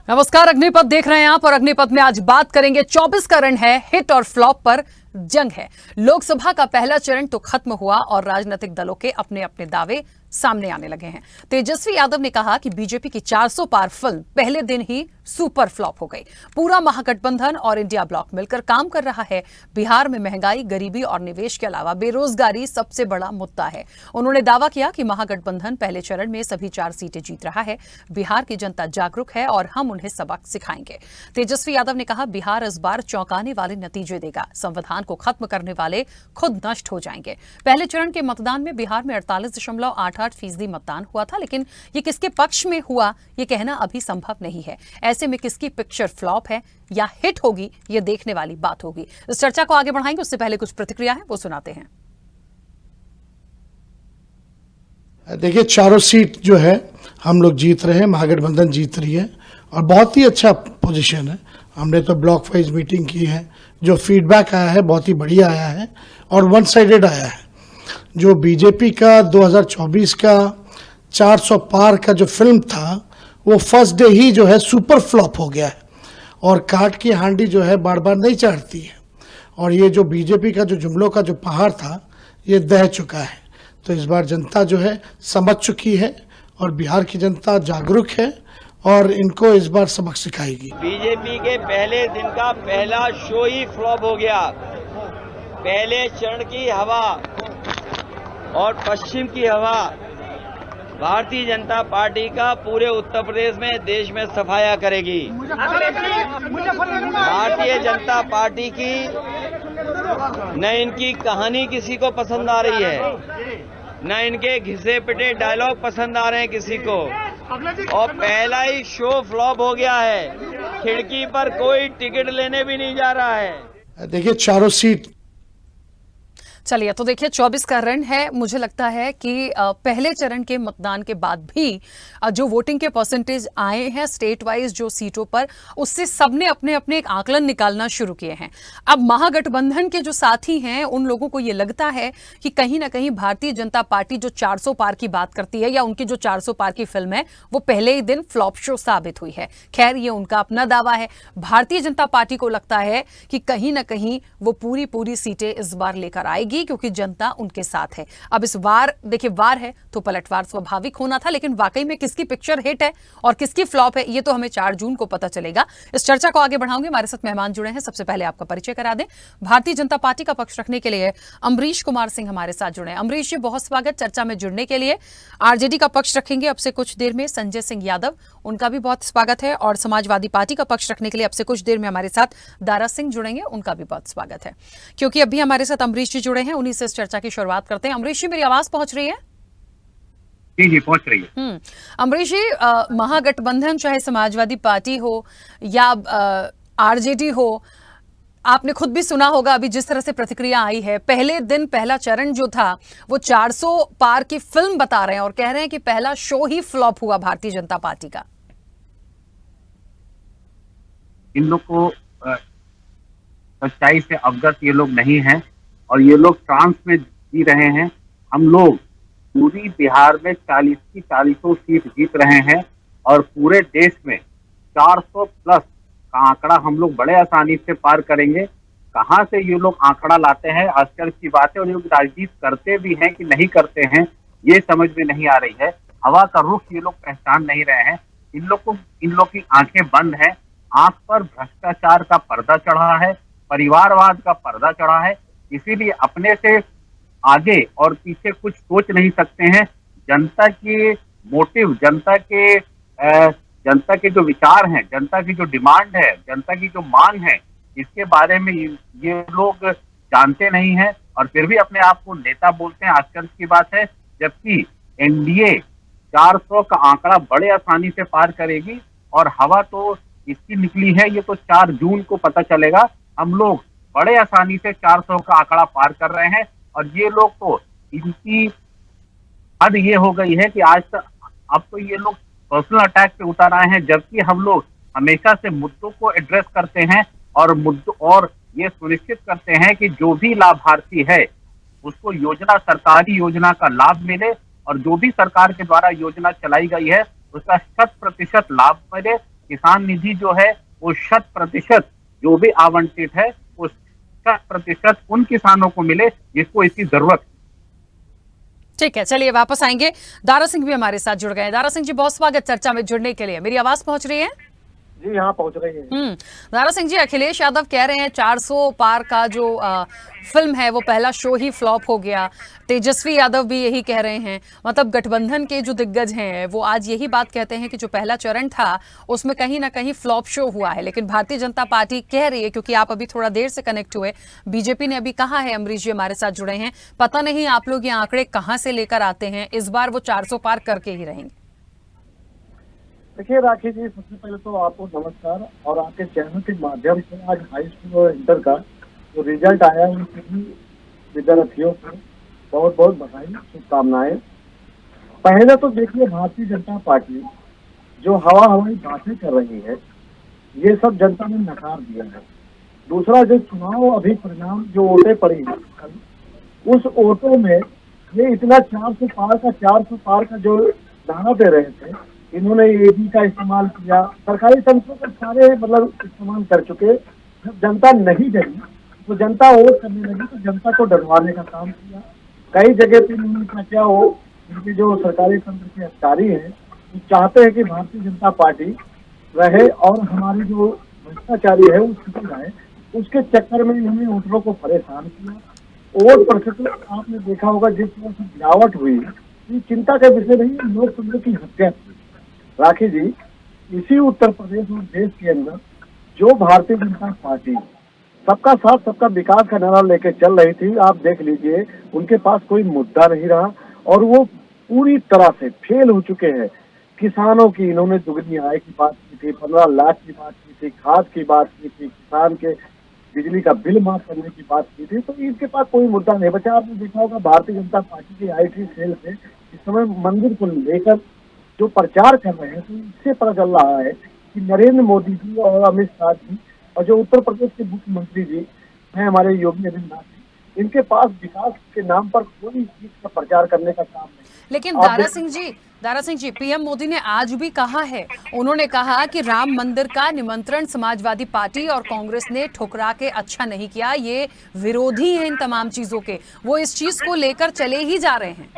नमस्कार, अग्निपथ देख रहे हैं आप और अग्निपथ में आज बात करेंगे 24 का रण है, हिट और फ्लॉप पर जंग है। लोकसभा का पहला चरण तो खत्म हुआ और राजनीतिक दलों के अपने अपने दावे सामने आने लगे हैं। तेजस्वी यादव ने कहा कि बीजेपी की 400 पार फिल्म पहले दिन ही सुपर फ्लॉप हो गई। पूरा महागठबंधन और इंडिया ब्लॉक मिलकर काम कर रहा है। बिहार में महंगाई, गरीबी और निवेश के अलावा बेरोजगारी सबसे बड़ा मुद्दा है। उन्होंने दावा किया कि महागठबंधन पहले चरण में सभी 4 सीटें जीत रहा है। बिहार की जनता जागरूक है और हम उन्हें सबक सिखाएंगे। तेजस्वी यादव ने कहा, बिहार इस बार चौंकाने वाले नतीजे देगा। संविधान को खत्म करने वाले खुद नष्ट हो जाएंगे। पहले चरण के मतदान में बिहार में 48.88% मतदान हुआ था, लेकिन ये किसके पक्ष में हुआ ये कहना अभी संभव नहीं है। ऐसे में किसकी पिक्चर फ्लॉप है या हिट होगी, ये देखने वाली बात होगी। इस चर्चा को आगे बढ़ाएंगे, उससे पहले कुछ प्रतिक्रिया है वो सुनाते हैं। देखिए, चारों सीट जो है हम लोग जीत रहे हैं, महागठबंधन जीत रही है और बहुत ही अच्छा पोजीशन है। हमने तो ब्लॉक वाइज मीटिंग की है, जो फीडबैक आया है बहुत ही बढ़िया आया है और वन साइडेड आया है। जो बीजेपी का 2024 का 400 पार का जो फिल्म था वो फर्स्ट डे ही जो है सुपर फ्लॉप हो गया है और काट की हांडी जो है बार बार नहीं चढ़ती है और ये जो बीजेपी का जो जुमलों का जो पहाड़ था ये दह चुका है। तो इस बार जनता जो है समझ चुकी है और बिहार की जनता जागरूक है और इनको इस बार सबक सिखाएगी। बीजेपी के पहले दिन का पहला शो ही फ्लॉप हो गया। पहले चरण की हवा और पश्चिम की हवा भारतीय जनता पार्टी का पूरे उत्तर प्रदेश में, देश में सफाया करेगी। भारतीय जनता पार्टी की न इनकी कहानी किसी को पसंद आ रही है, न इनके घिसे पिटे डायलॉग पसंद आ रहे हैं किसी को, और पहला ही शो फ्लॉप हो गया है। खिड़की पर कोई टिकट लेने भी नहीं जा रहा है। देखिए, चारों सीट चलिए, तो देखिए 24 का रण है। मुझे लगता है कि पहले चरण के मतदान के बाद भी जो वोटिंग के परसेंटेज आए हैं स्टेट वाइज जो सीटों पर, उससे सबने अपने अपने एक आकलन निकालना शुरू किए हैं। अब महागठबंधन के जो साथी हैं उन लोगों को ये लगता है कि कहीं ना कहीं भारतीय जनता पार्टी जो 400 पार की बात करती है या उनकी जो 400 पार की फिल्म है वो पहले ही दिन फ्लॉप शो साबित हुई है। खैर, ये उनका अपना दावा है। भारतीय जनता पार्टी को लगता है कि कहीं ना कहीं वो पूरी सीटें इस बार लेकर आएगी क्योंकि जनता उनके साथ है। अब इस बार देखिए, वार है तो पलटवार स्वाभाविक होना था, लेकिन वाकई में किसकी पिक्चर हिट है और किसकी फ्लॉप है ये तो हमें 4 जून को पता चलेगा। इस चर्चा को आगे बढ़ाऊंगे। हमारे साथ मेहमान जुड़े हैं। सबसे पहले आपका परिचय करा दें। भारतीय जनता पार्टी का पक्ष रखने के लिए अमरीश कुमार सिंह हमारे साथ जुड़े हैं। अमरीश जी, बहुत स्वागत चर्चा में जुड़ने के लिए। आरजेडी का पक्ष रखेंगे अब से कुछ देर में संजय सिंह यादव, उनका भी बहुत स्वागत है। और समाजवादी पार्टी का पक्ष रखने के लिए अब से कुछ देर में हमारे साथ दारा सिंह जुड़ेंगे, उनका भी बहुत स्वागत है। क्योंकि अभी हमारे साथ अमरीश जी जुड़े हैं, उन्हीं से इस चर्चा की शुरुआत करते हैं। अमरीश जी, मेरी आवाज पहुंच रही है? जी पहुंच रही है। अमरीश जी, महागठबंधन चाहे समाजवादी पार्टी हो या आरजेडी हो, आपने खुद भी सुना होगा अभी जिस तरह से प्रतिक्रिया आई है। पहले दिन पहला चरण जो था वो 400 पार की फिल्म बता रहे हैं और कह रहे हैं कि पहला शो ही फ्लॉप हुआ भारतीय जनता पार्टी का। इन लोग को सच्चाई से अवगत ये लोग नहीं हैं और ये लोग ट्रांस में जी रहे हैं। हम लोग पूरी बिहार में 40 की 40 सीट जीत रहे हैं और पूरे देश में 400 प्लस का आंकड़ा हम लोग बड़े आसानी से पार करेंगे। कहाँ से ये लोग आंकड़ा लाते हैं, आश्चर्य की बात है। और ये लोग राजनीति करते भी हैं कि नहीं करते हैं ये समझ में नहीं आ रही है। हवा का रुख ये लोग पहचान नहीं रहे हैं। इन लोग की आंखें बंद है। आंख पर भ्रष्टाचार का पर्दा चढ़ा है, परिवारवाद का पर्दा चढ़ा है, इसीलिए अपने से आगे और पीछे कुछ सोच नहीं सकते हैं। जनता की मोटिव, जनता के जो विचार हैं, जनता की जो डिमांड है, जनता की जो मांग है, इसके बारे में ये लोग जानते नहीं हैं और फिर भी अपने आप को नेता बोलते हैं। आश्चर्य की बात है, जबकि एनडीए 400 का आंकड़ा बड़े आसानी से पार करेगी और हवा तो इसकी निकली है। ये तो 4 जून को पता चलेगा। हम लोग बड़े आसानी से 400 का आंकड़ा पार कर रहे हैं और ये लोग तो, इनकी हद ये हो गई है कि अब तो ये लोग पर्सनल अटैक पे उतर आए हैं, जबकि हम लोग हमेशा से मुद्दों को एड्रेस करते हैं और ये सुनिश्चित करते हैं कि जो भी लाभार्थी है उसको सरकारी योजना का लाभ मिले और जो भी सरकार के द्वारा योजना चलाई गई है उसका 100% लाभ मिले किसान निधि जो है वो 100% जो भी आवंटित है वो 100% उन किसानों को मिले जिसको इसकी जरूरत है। ठीक है, चलिए वापस आएंगे। दारा सिंह भी हमारे साथ जुड़ गए हैं। दारा सिंह जी, बहुत स्वागत चर्चा में जुड़ने के लिए। मेरी आवाज पहुंच रही है? जी यहाँ पहुंच रही है। दारा सिंह जी, अखिलेश यादव कह रहे हैं 400 पार का जो फिल्म है वो पहला शो ही फ्लॉप हो गया। तेजस्वी यादव भी यही कह रहे हैं। मतलब गठबंधन के जो दिग्गज हैं वो आज यही बात कहते हैं कि जो पहला चरण था उसमें कहीं ना कहीं फ्लॉप शो हुआ है। लेकिन भारतीय जनता पार्टी कह रही है, क्योंकि आप अभी थोड़ा देर से कनेक्ट हुए, बीजेपी ने अभी कहा है, अमरीश जी हमारे साथ जुड़े हैं, पता नहीं आप लोग ये आंकड़े कहां से लेकर आते हैं, इस बार वो 400 पार करके ही रहेंगे। देखिए राखी जी, सबसे पहले तो आपको नमस्कार, और आपके चैनल के माध्यम से आज हाई स्कूल और इंटर का जो रिजल्ट आया उन सभी विद्यार्थियों को बहुत बहुत बधाई, शुभकामनाएं। पहले तो देखिए, भारतीय जनता पार्टी जो हवाई बातें कर रही है ये सब जनता ने नकार दिया है। दूसरा, जो चुनाव अभी परिणाम जो वोटें पड़ी है उस वोटों में ये इतना 400 पार का जो नारा दे रहे थे, इन्होंने ईडी का इस्तेमाल किया, सरकारी तंत्रों का सारे मतलब इस्तेमाल कर चुके। जब जनता नहीं डरी तो जनता वोट करने लगी, तो जनता को डरवाने का काम किया। कई जगह पे इन्होंने क्या किया, वो इनके जो सरकारी तंत्र के अधिकारी हैं वो चाहते हैं कि भारतीय जनता पार्टी रहे और हमारी जो भ्रष्टाचारी है वो छुपी जाए। उसके चक्कर में इन्होंने वोटरों को परेशान किया। वोट प्रतिशत आपने देखा होगा जिस तरह से गिरावट हुई, ये चिंता का विषय नहीं, लोकतंत्र की हत्या थी। राखी जी, इसी उत्तर प्रदेश और देश के अंदर जो भारतीय जनता पार्टी सबका साथ सबका विकास का नारा लेके चल रही थी, आप देख लीजिए उनके पास कोई मुद्दा नहीं रहा और वो पूरी तरह से फेल हो चुके हैं। किसानों की इन्होंने दुगनी आय की बात की थी, 15 लाख की बात की थी, खाद की बात की थी, किसान के बिजली का बिल माफ करने की बात की थी, तो इनके पास कोई मुद्दा नहीं बचा। आपने देखा होगा भारतीय जनता पार्टी की IT सेल से इस समय मंदिर को लेकर जो प्रचार कर रहे हैं, तो इससे पता चल रहा है कि नरेंद्र मोदी जी और अमित शाह जी और जो उत्तर प्रदेश के मुख्यमंत्री जी हैं हमारे योगी आदित्यनाथ जी, इनके पास विकास के नाम पर कोई चीज का प्रचार करने का काम नहीं। लेकिन दारा सिंह जी, पीएम मोदी ने आज भी कहा है, उन्होंने कहा कि राम मंदिर का निमंत्रण समाजवादी पार्टी और कांग्रेस ने ठुकरा के अच्छा नहीं किया, ये विरोधी हैं इन तमाम चीजों के, वो इस चीज को लेकर चले ही जा रहे हैं।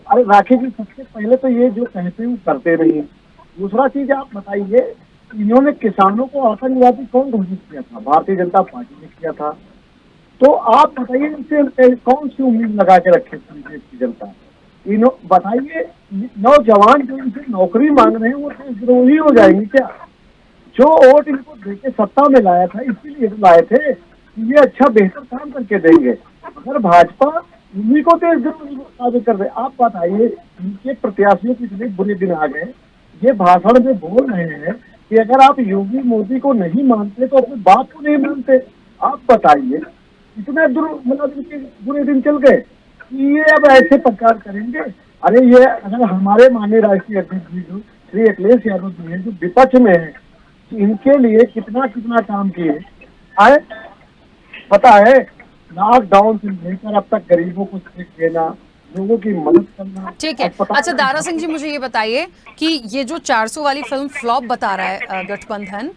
अरे राखी जी, सबसे पहले तो ये जो कहते हैं वो करते नहीं। दूसरा चीज आप बताइए, इन्होंने किसानों को आतंकवादी कौन घोषित किया था? भारतीय जनता पार्टी ने किया था। तो आप बताइए इनसे कौन सी उम्मीद लगा के रखे थे देश की जनता? बताइए, नौजवान जो इनसे नौकरी मांग रहे हैं वो देशद्रोही हो जाएंगे क्या? जो वोट इनको देके सत्ता में लाया था इसीलिए लाए थे कि ये अच्छा बेहतर काम करके देंगे। अगर भाजपा उन्हीं को देशद्रोही साबित कर दे, आप बताइए इनके प्रत्याशियों के इतने बुरे दिन आ गए, ये भाषण में बोल रहे हैं कि अगर आप योगी मोदी को नहीं मानते तो अपने बाप को नहीं मानते। आप बताइए, इतने मतलब इनके बुरे दिन चल गए कि ये अब ऐसे प्रचार करेंगे। अरे ये अगर हमारे माननीय राष्ट्रीय अध्यक्ष जी जो श्री अखिलेश यादव जी हैं, जो विपक्ष में है, इनके लिए कितना कितना काम किए आए, पता है? लॉकडाउन से लेकर अब तक गरीबों को चेक देना, लोगों की मदद करना। ठीक है। अच्छा दारा सिंह जी, मुझे ये बताइए कि ये जो 400 वाली फिल्म फ्लॉप बता रहा है गठबंधन,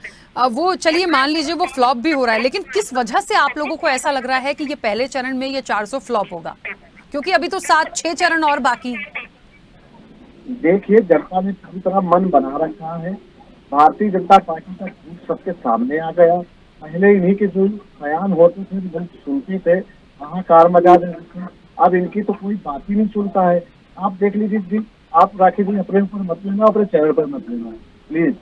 वो चलिए मान लीजिए वो फ्लॉप भी हो रहा है, लेकिन किस वजह से आप लोगों को ऐसा लग रहा है कि ये पहले चरण में ये 400 फ्लॉप होगा? क्योंकि अभी तो 7-6 चरण और बाकी। देखिए, जनता ने पूरी तरह मन बना रखा है। भारतीय जनता पार्टी का झूठ सबके सामने आ गया। पहले इन्हीं के जो बयान होते थे लोग सुनते थे, हाहाकार मचा देते थे। अब इनकी तो कोई बात ही नहीं सुनता है। आप देख लीजिए जी, आप राखी जी अपने ऊपर मत लेना, अपने चैनल पर मत लेना प्लीज।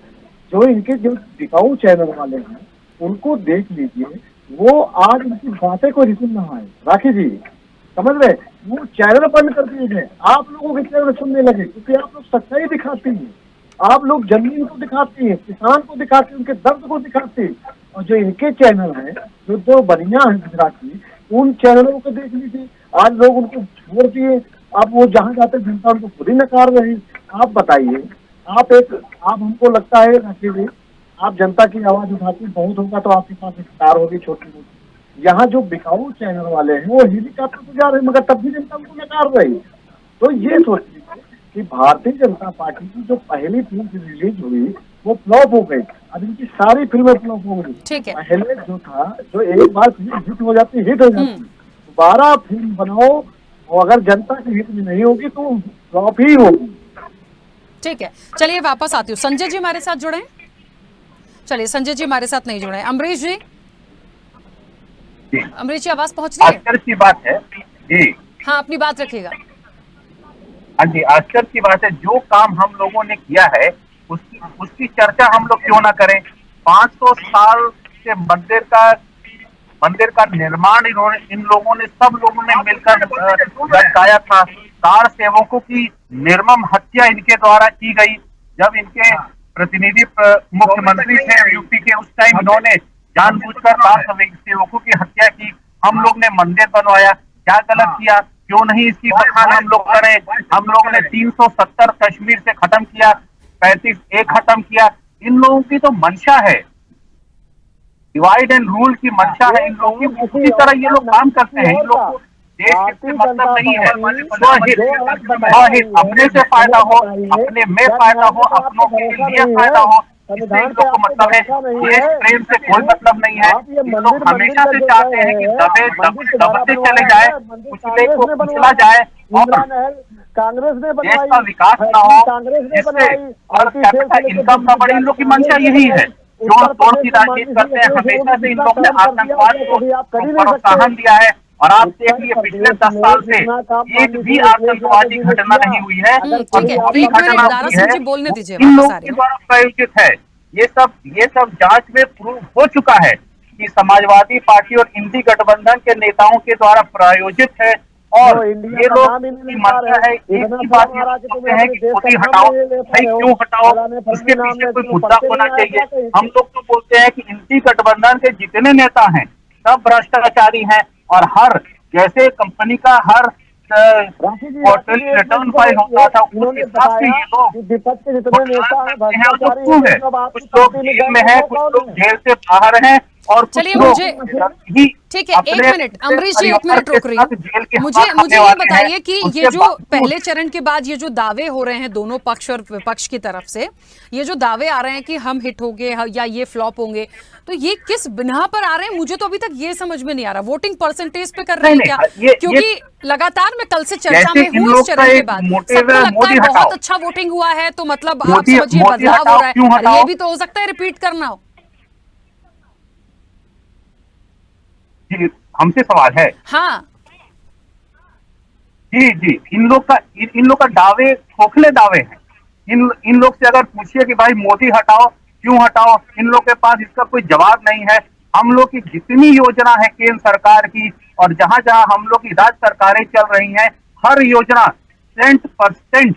जो इनके जो टिकाऊ चैनल वाले हैं उनको देख लीजिए, वो आज इनकी बातें कोई सुन रहा है। राखी जी समझ रहे, वो चैनल बंद कर दिए गए, आप लोगों के चैनल सुनने लगे, क्योंकि आप लोग सच्चाई दिखाती हैं, आप लोग जमीन को दिखाती हैं, किसान को दिखाती हैं, उनके दर्द को दिखाती हैं। और जो इनके चैनल हैं, जो दो बनिया है गुजराती, उन चैनलों को देख लीजिए, आज लोग उनको छोड़ दिए। अब वो जहाँ जाते जनता उनको खुद ही नकार रही। आप बताइए, आप हमको लगता है राखी जी, आप जनता की आवाज उठाती बहुत होगा तो आपके पास स्टार होगी छोटी मोटी। यहाँ जो बिकाऊ चैनल वाले हैं वो हेलीकॉप्टर से जा रहे हैं, मगर तब भी जनता उनको नकार रही। तो ये सोच लीजिए कि भारतीय जनता पार्टी की जो पहली फिल्म रिलीज हुई वो फ्लॉप हो गई। अब इनकी सारी फिल्में फ्लॉप हो गई। ठीक है। पहले जो था, जो एक बार फिल्म हिट हो जाती दोबारा फिल्म बनाओ, और अगर जनता की हिट में नहीं होगी तो फ्लॉप ही होगी। ठीक है, चलिए वापस आती हूँ। संजय जी हमारे साथ जुड़े हैं? चलिए, संजय जी हमारे साथ नहीं जुड़े। अमरीश जी, अमरीश जी आवाज पहुंच रही है? आश्चर्य की बात है जी। हाँ, अपनी बात रखिएगा। हाँ जी, आश्चर्य की बात है, जो काम हम लोगों ने किया है उसकी चर्चा हम लोग क्यों ना करें। 500 साल के मंदिर का निर्माण इन लोगों ने, सब लोगों ने मिलकर लगाया था। कार सेवकों की निर्मम हत्या इनके द्वारा की गई। जब इनके प्रतिनिधि मुख्यमंत्री थे यूपी के, उस टाइम इन्होंने जानबूझकर कार सेवकों की हत्या की। हम लोग ने मंदिर बनवाया, क्या गलत किया? क्यों नहीं इसकी बखान हम लोग करें? हम लोग ने 370 कश्मीर से खत्म किया, 35 एक खत्म किया। इन लोगों की तो मंशा है, डिवाइड एंड रूल की मंशा है इन लोगों की। उसी तरह ये लोग काम करते हैं। इन लोग को देश से मतलब नहीं है, स्वहित, अपने से फायदा हो, अपने में फायदा हो, अपनों के लिए फायदा हो, इससे इन लोग को मतलब है। देश प्रेम से कोई मतलब नहीं है। इन लोग हमेशा से चाहते हैं कि दबते चले जाए, कुचले को कुचला जाए और कांग्रेस ने देश का विकास ना हो, जिससे पर कैपिटा इनकम का बड़ी इन लोग की मंशा यही है। जोड़ तोड़ की राजनीति करते हैं। हमेशा से इन लोग ने आतंकवाद को प्रोत्साहन दिया है। और आप देखिए, पिछले 10 साल से एक भी आतंकवादी घटना नहीं हुई है। ठीक है, एक मिनट दारा सिंह जी बोलने दीजिए। इन वापस लोगों आ रही के हूँ। द्वारा प्रायोजित है। ये सब जांच में प्रूव हो चुका है कि समाजवादी पार्टी और इंडी गठबंधन के नेताओं के द्वारा प्रायोजित है। और ये लोग की मंशा है, एक ही बात ये बोलते हैं कि मोदी हटाओ। भाई क्यों हटाओ? उसके पीछे कोई मुद्दा होना चाहिए। हम लोग तो बोलते हैं कि इंडी गठबंधन के जितने नेता हैं सब भ्रष्टाचारी हैं। और हर जैसे कंपनी का हर क्वार्टरली रिटर्न फाइल होता था, उस हिसाब से ये लोग विपक्ष के जितने नेता हैं भ्रष्टाचारी है। कुछ लोग जेल में है, कुछ लोग जेल से बाहर हैं और चलिए, मुझे ठीक है, एक मिनट अमरीश जी, एक मिनट रोक रही हूँ। मुझे ये बताइए कि ये जो पहले चरण के बाद ये जो दावे हो रहे हैं दोनों पक्ष और विपक्ष की तरफ से, ये जो दावे आ रहे हैं कि हम हिट होंगे या ये फ्लॉप होंगे, तो ये किस बिना पर आ रहे हैं? मुझे तो अभी तक ये समझ में नहीं आ रहा। वोटिंग परसेंटेज पे कर रहे हैं क्या? क्योंकि लगातार मैं कल से चर्चा में हूँ इस चरण के बाद, सबको लगता है बहुत अच्छा वोटिंग हुआ है, तो मतलब आप समझिए बदलाव हो रहा है। और ये भी तो हो सकता है रिपीट करना हो। जी, हमसे सवाल है? हाँ जी, इन लोग का दावे खोखले दावे हैं। इन लोग से अगर पूछिए कि भाई मोदी हटाओ, क्यों हटाओ, इन लोग के पास इसका कोई जवाब नहीं है। हम लोग की जितनी योजना है केंद्र सरकार की और जहां जहां हम लोग की राज्य सरकारें चल रही हैं, हर योजना 100%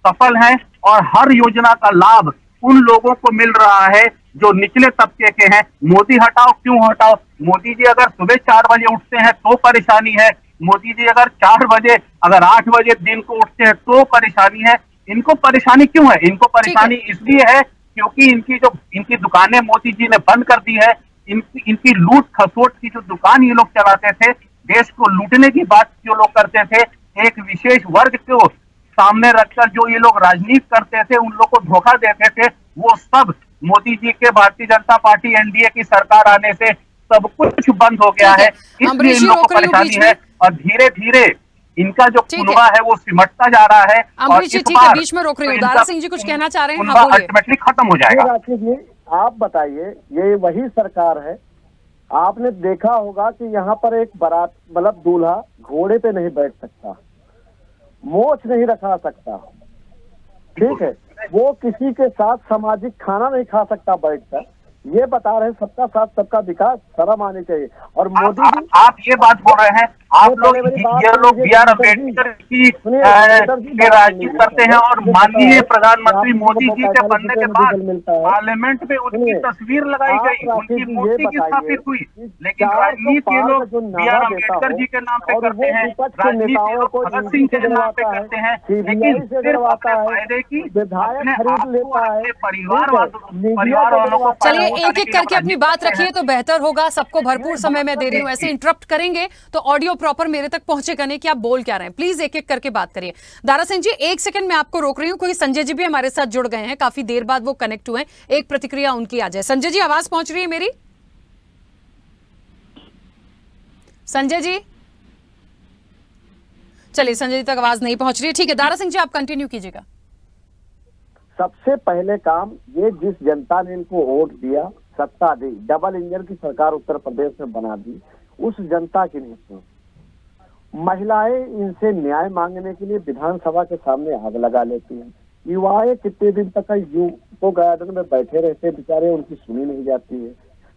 सफल है। और हर योजना का लाभ उन लोगों को मिल रहा है जो निचले तबके के हैं। मोदी हटाओ, क्यों हटाओ? मोदी जी अगर सुबह 4 बजे उठते हैं तो परेशानी है। मोदी जी अगर 4 बजे, अगर 8 बजे दिन को उठते हैं तो परेशानी है। इनको परेशानी क्यों है? इनको परेशानी इसलिए है क्योंकि इनकी दुकानें मोदी जी ने बंद कर दी है। इनकी लूट खसोट की जो दुकान ये लोग चलाते थे, देश को लूटने की बात जो लोग करते थे, एक विशेष वर्ग को सामने रखकर जो ये लोग राजनीति करते थे, उन लोग को धोखा देते थे, वो सब मोदी जी के भारतीय जनता पार्टी एनडीए की सरकार आने से सब कुछ बंद हो गया है। इसलिए इन लोग को परेशानी है और धीरे धीरे इनका जो कुनबा है वो सिमटता जा रहा है। अमरीश जी, ठीक है, बीच में रोक रही हूँ। दारा सिंह जी कुछ कहना चाह रहे हैं? हाँ, बोलिए। अल्टीमेटली खत्म हो जाएगा। राकेश जी, आप बताइए, ये वही सरकार है। आपने देखा होगा कि यहाँ पर एक बारात, मतलब दूल्हा घोड़े पे नहीं बैठ सकता, मोछ नहीं रखा सकता, ठीक है, वो किसी के साथ सामाजिक खाना नहीं खा सकता बैठकर। ये बता रहे हैं सबका साथ सबका विकास, शर्म आनी चाहिए। और मोदी जी, आप ये बात बोल रहे हैं, आप लोग ये लोग बी आर अम्बेडकर की राजनीति करते हैं और माननीय प्रधानमंत्री मोदी जी के बनने के बाद पार्लियामेंट में उनकी तस्वीर लगाई गई, उनकी मूर्ति की स्थापित हुई। लेकिन राजनीति ये लोग बी आर अम्बेडकर जी के नाम पे करते हैं, राजनीति ये लोग भगत सिंह के नाम पे करते हैं, लेकिन सिर्फ अपने फायदे की, अपने आप को, अपने परिवार वालों को। चलिए एक एक करके अपनी बात रखिए तो बेहतर होगा। सबको भरपूर समय मैं दे रही हूँ, ऐसे इंटरप्ट करेंगे तो ऑडियो प्रॉपर मेरे तक पहुंचेगा नहीं कि आप बोल क्या रहे हैं। प्लीज एक एक करके बात करिए। दारा सिंह जी, एक सेकंड मैं आपको रोक रही हूँ, क्योंकि संजय जी भी हमारे साथ जुड़ गए हैं, काफी देर बाद वो कनेक्ट हुए हैं। एक प्रतिक्रिया उनकी आ जाए। संजय जी, आवाज पहुंच रही है मेरी? संजय जी, चलिए, संजय जी तक आवाज नहीं पहुंच रही है। ठीक है, दारा सिंह जी आप कंटिन्यू कीजिएगा। सबसे पहले काम ये, जिस जनता ने इनको वोट दिया, सत्ता दी, डबल इंजन की सरकार उत्तर प्रदेश में बना दी, उस जनता की नहीं सुनी। महिलाएं इनसे न्याय मांगने के लिए विधानसभा के सामने आग लगा लेती हैं। युवाएं कितने दिन तक युवकों गार्डन में बैठे रहते हैं, बेचारे, उनकी सुनी नहीं जाती है।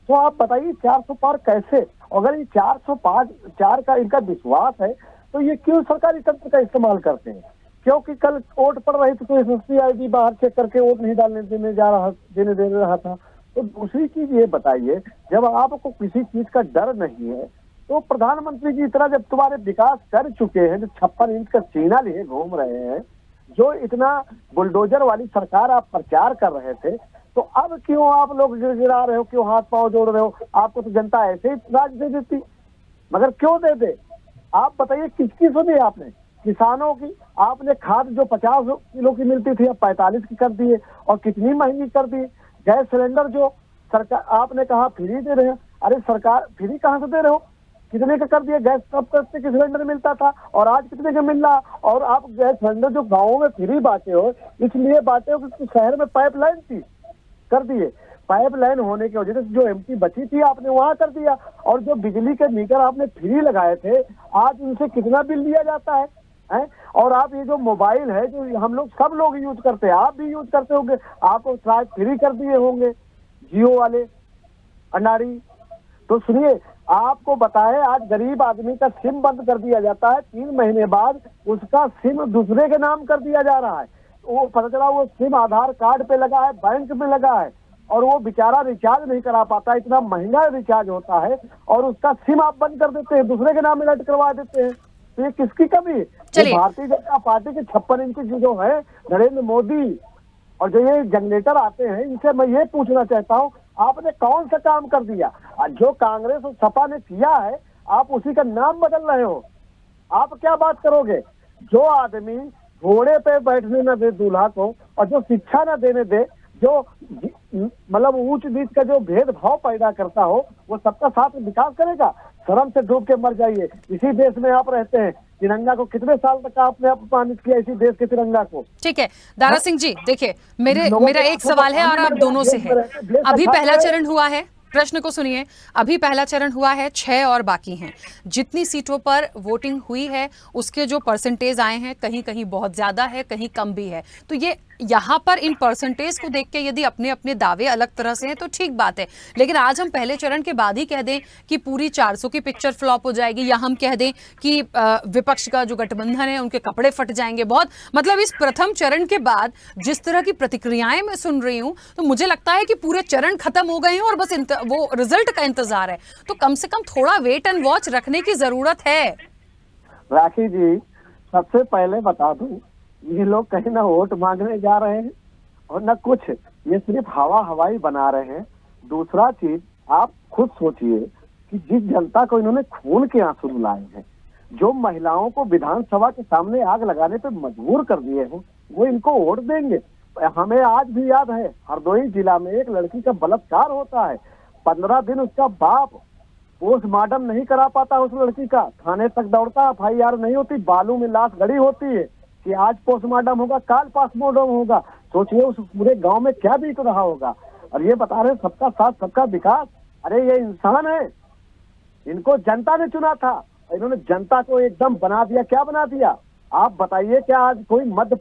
तो आप बताइए 400 पार कैसे? अगर ये 404 का इनका विश्वास है तो ये क्यों सरकारी तंत्र का इस्तेमाल करते हैं? क्योंकि कल वोट पड़ रही थी तो SSC ID बाहर चेक करके वोट नहीं देने दे रहा था। तो दूसरी चीज ये बताइए, जब आपको किसी चीज का डर नहीं है तो प्रधानमंत्री जी इतना जब तुम्हारे विकास कर चुके हैं, जो 56 इंच का चीना लिए घूम रहे हैं, जो इतना बुलडोजर वाली सरकार आप प्रचार कर रहे थे, तो अब क्यों आप लोग गिड़गिड़ा रहे हो, क्यों हाथ पांव जोड़ रहे हो? आपको तो जनता ऐसे ही राज दे देती, मगर क्यों दे दे? आप बताइए किसकी सुनी आपने? किसानों की। आपने खाद जो 50 किलो की मिलती थी अब 45 की कर दिए, और कितनी महंगी कर दी। गैस सिलेंडर जो सरकार आपने कहा फ्री दे रहे हैं, अरे सरकार फ्री कहाँ से दे रहे हो? कितने का कर दिया? गैस कब करते कि सिलेंडर मिलता था और आज कितने का मिल रहा? और आप गैस सिलेंडर जो गाँव में फ्री बांटे हो, इसलिए बांटे हो कि शहर में पाइपलाइन थी, कर दिए। पाइपलाइन होने की वजह से जो एमटी बची थी आपने वहां कर दिया। और जो बिजली के मीटर आपने फ्री लगाए थे, आज उनसे कितना बिल लिया जाता है? और आप ये जो मोबाइल है, जो हम लोग सब लोग यूज करते हैं, आप भी यूज करते होंगे, आपको शायद फ्री कर दिए होंगे जियो वाले अनारी। तो सुनिए, आपको बताए, आज गरीब आदमी का सिम बंद कर दिया जाता है, 3 महीने बाद उसका सिम दूसरे के नाम कर दिया जा रहा है। वो पता चला वो सिम आधार कार्ड पे लगा है, बैंक में लगा है, और वो बेचारा रिचार्ज नहीं करा पाता, इतना महंगा रिचार्ज होता है, और उसका सिम आप बंद कर देते हैं, दूसरे के नाम में लट करवा देते हैं। तो ये किसकी कमी? चलिए, भारतीय जनता पार्टी के 56 इंच जो है नरेंद्र मोदी और जो ये जनरेटर आते हैं, इनसे मैं ये पूछना चाहता हूँ, आपने कौन सा काम कर दिया? जो कांग्रेस और सपा ने किया है, आप उसी का नाम बदल रहे हो। आप क्या बात करोगे? जो आदमी घोड़े पे बैठने न दे दूल्हा को, और जो शिक्षा न देने दे, जो मतलब ऊंच नीच का जो भेदभाव पैदा करता हो, वो सबका साथ विकास करेगा? शर्म से डूब के मर जाइए। इसी देश में आप रहते हैं, तिरंगा को कितने साल तक आपने अपमानित किया, इसी देश के तिरंगा को। ठीक है दारा सिंह जी, देखिए मेरा एक सवाल है और आप दोनों से है। अभी पहला चरण हुआ है, प्रश्न को सुनिए। अभी पहला चरण हुआ है, 6 और बाकी हैं। जितनी सीटों पर वोटिंग हुई है उसके जो परसेंटेज आए हैं, कहीं कहीं बहुत ज्यादा है, कहीं कम भी है। तो ये यहाँ पर इन परसेंटेज को देख के यदि अपने अपने दावे अलग तरह से हैं तो ठीक बात है, लेकिन आज हम पहले चरण के बाद ही कह दें कि पूरी 400 की पिक्चर फ्लॉप हो जाएगी, या हम कह दें कि विपक्ष का जो गठबंधन है उनके कपड़े फट जाएंगे, बहुत मतलब इस प्रथम चरण के बाद जिस तरह की प्रतिक्रियाएं मैं सुन रही हूं, तो मुझे लगता है कि पूरे चरण खत्म हो गए हैं और बस वो रिजल्ट का इंतजार है। तो कम से कम थोड़ा वेट एंड वॉच रखने की जरूरत है। राखी जी, सबसे पहले बता दूं, ये लोग कहीं ना वोट मांगने जा रहे हैं और ना कुछ, ये सिर्फ हवाई बना रहे हैं। दूसरा चीज, आप खुद सोचिए कि जिस जनता को इन्होंने खून के आंसू रुलाए हैं, जो महिलाओं को विधानसभा के सामने आग लगाने पे मजबूर कर दिए हो, वो इनको वोट देंगे? हमें आज भी याद है, हरदोई जिला में एक लड़की का बलात्कार होता है, 15 दिन उसका बाप पोस्टमार्टम नहीं करा पाता उस लड़की का, थाने तक दौड़ता, FIR नहीं होती, बालू में लाश गड़ी होती है कि आज पोस्टमार्टम होगा, काल पोस्टमार्टम होगा। सोचिए उस पूरे गांव में क्या बीत रहा होगा। और ये बता रहे सबका साथ सबका विकास। अरे ये इंसान है, इनको जनता ने चुना था, इन्होंने जनता को एकदम बना दिया। क्या बना दिया आप बताइए? क्या आज कोई मध्य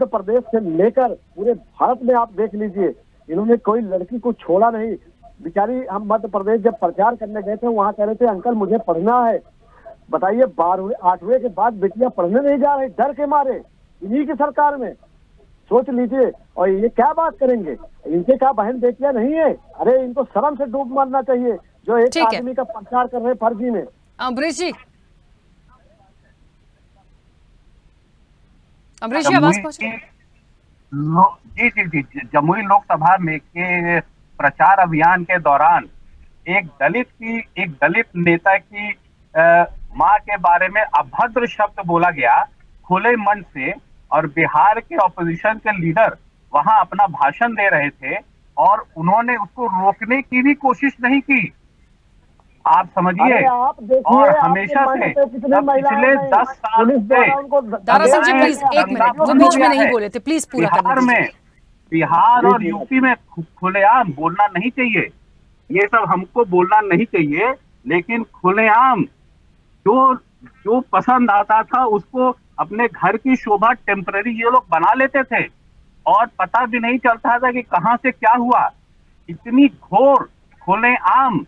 प्रदेश से लेकर पूरे भारत में आप देख लीजिए, इन्होंने कोई लड़की को छोड़ा नहीं। बेचारी, हम मध्य प्रदेश जब प्रचार करने गए थे, वहां कह रहे थे अंकल मुझे पढ़ना है। बताइए 12वीं 8वीं के बाद बेटियां पढ़ने नहीं जा रही, डर के मारे, इन्हीं की सरकार में। सोच लीजिए। और ये क्या बात करेंगे? इनके क्या बहन बेटियां नहीं है? अरे इनको शर्म से डूब मरना चाहिए, जो एक आदमी का प्रचार कर रहे फर्जी में। अमरीश जी, आवाज पहुंच जी, जमुई लोकसभा में के प्रचार अभियान के दौरान एक दलित नेता की मां के बारे में अभद्र शब्द बोला गया खुले मन से, और बिहार के ऑपोजिशन के लीडर वहां अपना भाषण दे रहे थे और उन्होंने उसको रोकने की भी कोशिश नहीं की। आप समझिए, और हमेशा से पिछले 10 साल से दारा सिंह जी प्लीज एक मिनट, वो बीच में नहीं बोले थे, प्लीज पूरा करने दीजिए। बिहार और यूपी में खुलेआम बोलना नहीं चाहिए, ये सब हमको बोलना नहीं चाहिए, लेकिन खुलेआम जो पसंद आता था उसको अपने घर की शोभा टेम्पररी ये लोग बना लेते थे और पता भी नहीं चलता था कि कहां से क्या हुआ। इतनी घोर खुलेआम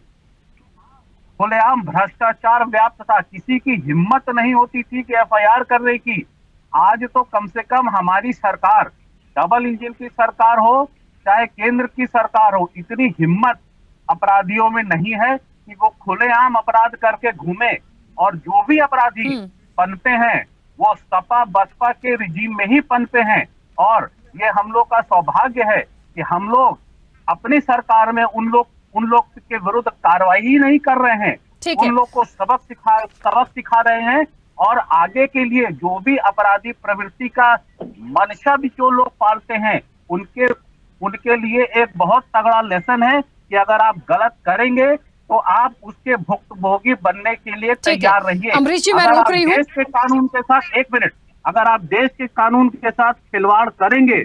भ्रष्टाचार व्याप्त था, किसी की हिम्मत नहीं होती थी कि एफआईआर करने की। आज तो कम से कम हमारी सरकार, डबल इंजन की सरकार हो चाहे केंद्र की सरकार हो, इतनी हिम्मत अपराधियों में नहीं है कि वो खुलेआम अपराध करके घूमे, और जो भी अपराधी पनपे हैं वो सपा बसपा के रिजीम में ही पनपे हैं। और ये हम लोग का सौभाग्य है कि हम लोग अपनी सरकार में उन लोग के विरुद्ध कार्रवाई ही नहीं कर रहे हैं, उन लोग को सबक सिखा रहे हैं, और आगे के लिए जो भी अपराधी प्रवृत्ति का मंशा भी जो लोग पालते हैं उनके लिए एक बहुत तगड़ा लेसन है कि अगर आप गलत करेंगे तो आप उसके भुक्तभोगी बनने के लिए तैयार रहिए। अमरीश जी, मैं रोक रही हूँ। देश के कानून के साथ, एक मिनट, अगर आप देश के कानून के साथ खिलवाड़ करेंगे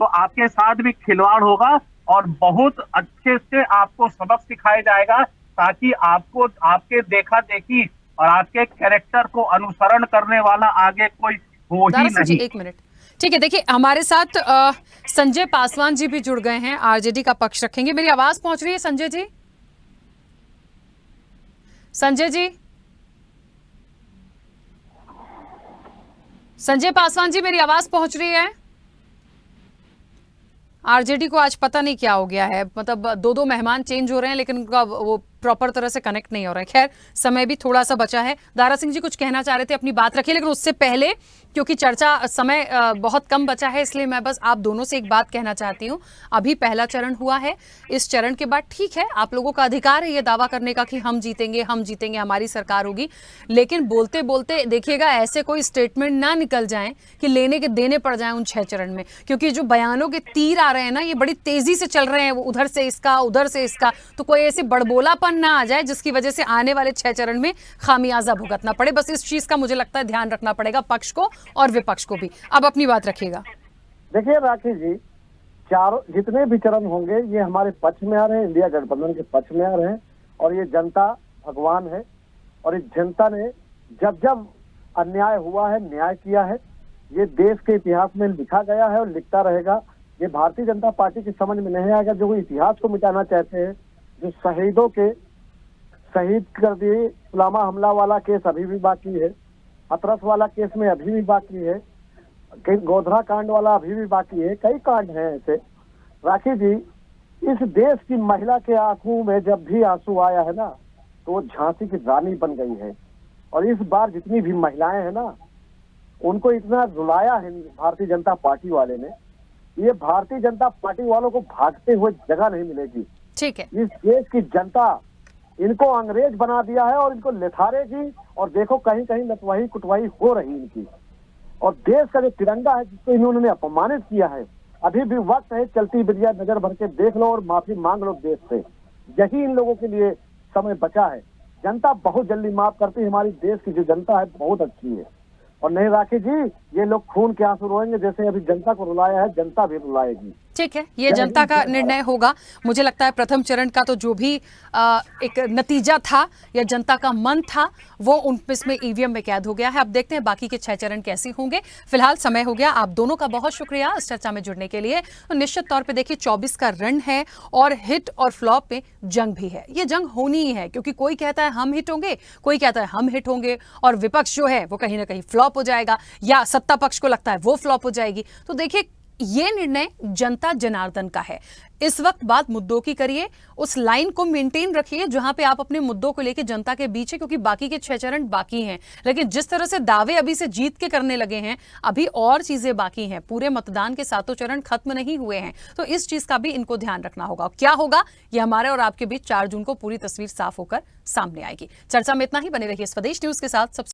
तो आपके साथ भी खिलवाड़ होगा, और बहुत अच्छे से आपको सबक सिखाया जाएगा, ताकि आपको आपके देखा देखी और आपके कैरेक्टर को अनुसरण करने वाला आगे कोई हो ही नहीं। एक मिनट, ठीक है। देखिए, हमारे साथ संजय पासवान जी भी जुड़ गए हैं, आरजेडी का पक्ष रखेंगे। मेरी आवाज पहुंच रही है संजय जी? संजय जी, संजय पासवान जी, मेरी आवाज पहुंच रही है? आरजेडी को आज पता नहीं क्या हो गया है, मतलब दो मेहमान चेंज हो रहे हैं लेकिन उनका वो प्रॉपर तरह से कनेक्ट नहीं हो रहा है। खैर, समय भी थोड़ा सा बचा है। दारा सिंह जी कुछ कहना चाह रहे थे, अपनी बात रखिए, लेकिन उससे पहले क्योंकि चर्चा समय बहुत कम बचा है, इसलिए मैं बस आप दोनों से एक बात कहना चाहती हूँ। अभी पहला चरण हुआ है, इस चरण के बाद ठीक है, आप लोगों का अधिकार है ये दावा करने का कि हम जीतेंगे, हमारी सरकार होगी, लेकिन बोलते बोलते देखिएगा ऐसे कोई स्टेटमेंट ना निकल जाए कि लेने के देने पड़ जाए उन 6 चरण में, क्योंकि जो बयानों के तीर आ रहे हैं ना, ये बड़ी तेजी से चल रहे हैं, वो उधर से इसका उधर से इसका, तो कोई ऐसे बड़बोलापन ना आ जाए जिसकी वजह से आने वाले 6 चरण में खामियाजा भुगतना पड़े। बस इस चीज का मुझे लगता है ध्यान रखना पड़ेगा पक्ष को और विपक्ष को भी। अब अपनी बात रखिएगा। देखिए राखी जी, चारों जितने भी चरण होंगे ये हमारे पक्ष में आ रहे हैं, इंडिया गठबंधन के पक्ष में आ रहे हैं, और ये जनता भगवान है, और इस जनता ने जब जब अन्याय हुआ है, न्याय किया है, ये देश के इतिहास में लिखा गया है और लिखता रहेगा। ये भारतीय जनता पार्टी की समझ में नहीं आएगा जो इतिहास को मिटाना चाहते हैं, जो शहीदों के शहीद कर दिए। पुलवामा हमला वाला केस अभी भी बाकी है, हथरस वाला केस में अभी भी बाकी है, गोधरा कांड वाला अभी भी बाकी है, कई कांड हैं ऐसे। राखी जी, इस देश की महिला के आंखों में जब भी आंसू आया है ना, तो वो झांसी की रानी बन गई है। और इस बार जितनी भी महिलाएं हैं ना, उनको इतना रुलाया है भारतीय जनता पार्टी वाले ने, ये भारतीय जनता पार्टी वालों को भागते हुए जगह नहीं मिलेगी। ठीक है, इस देश की जनता इनको अंग्रेज बना दिया है और इनको लिथारेगी, और देखो कहीं कहीं नतवाही कुटवाही हो रही इनकी। और देश का जो तिरंगा है जिसको इन्होंने अपमानित किया है, अभी भी वक्त है, चलती बिटिया नजर भर के देख लो और माफी मांग लो देश से। यही इन लोगों के लिए समय बचा है। जनता बहुत जल्दी माफ करती है, हमारी देश की जो जनता है बहुत अच्छी है। और नहीं राखी जी, ये लोग खून के आंसू रोएंगे, जैसे अभी जनता को रुलाया है, जनता भी रुलाएगी। ठीक है, ये जनता का निर्णय होगा। मुझे लगता है प्रथम चरण का तो जो भी एक नतीजा था या जनता का मन था, वो उसमें ईवीएम में कैद हो गया है। अब देखते हैं बाकी के 6 चरण कैसे होंगे। फिलहाल समय हो गया। आप दोनों का बहुत शुक्रिया इस चर्चा में जुड़ने के लिए। तो निश्चित तौर पे देखिए 24 का रन है और हिट और फ्लॉप में जंग भी है। ये जंग होनी ही है, क्योंकि कोई कहता है हम हिट होंगे, कोई कहता है हम हिट होंगे, और विपक्ष जो है वो कहीं ना कहीं फ्लॉप हो जाएगा, या सत्ता पक्ष को लगता है वो फ्लॉप हो जाएगी। तो देखिए ये निर्णय जनता जनार्दन का है। इस वक्त बात मुद्दों की करिए, उस लाइन को मेंटेन रखिए जहां पे आप अपने मुद्दों को लेकर जनता के बीच है, क्योंकि बाकी के 6 चरण बाकी हैं। लेकिन जिस तरह से दावे अभी से जीत के करने लगे हैं, अभी और चीजें बाकी हैं। पूरे मतदान के 7 चरण खत्म नहीं हुए हैं, तो इस चीज का भी इनको ध्यान रखना होगा। क्या होगा ये हमारे और आपके बीच 4 जून को पूरी तस्वीर साफ होकर सामने आएगी। चर्चा में इतना ही। बने रहिए स्वदेश न्यूज के साथ।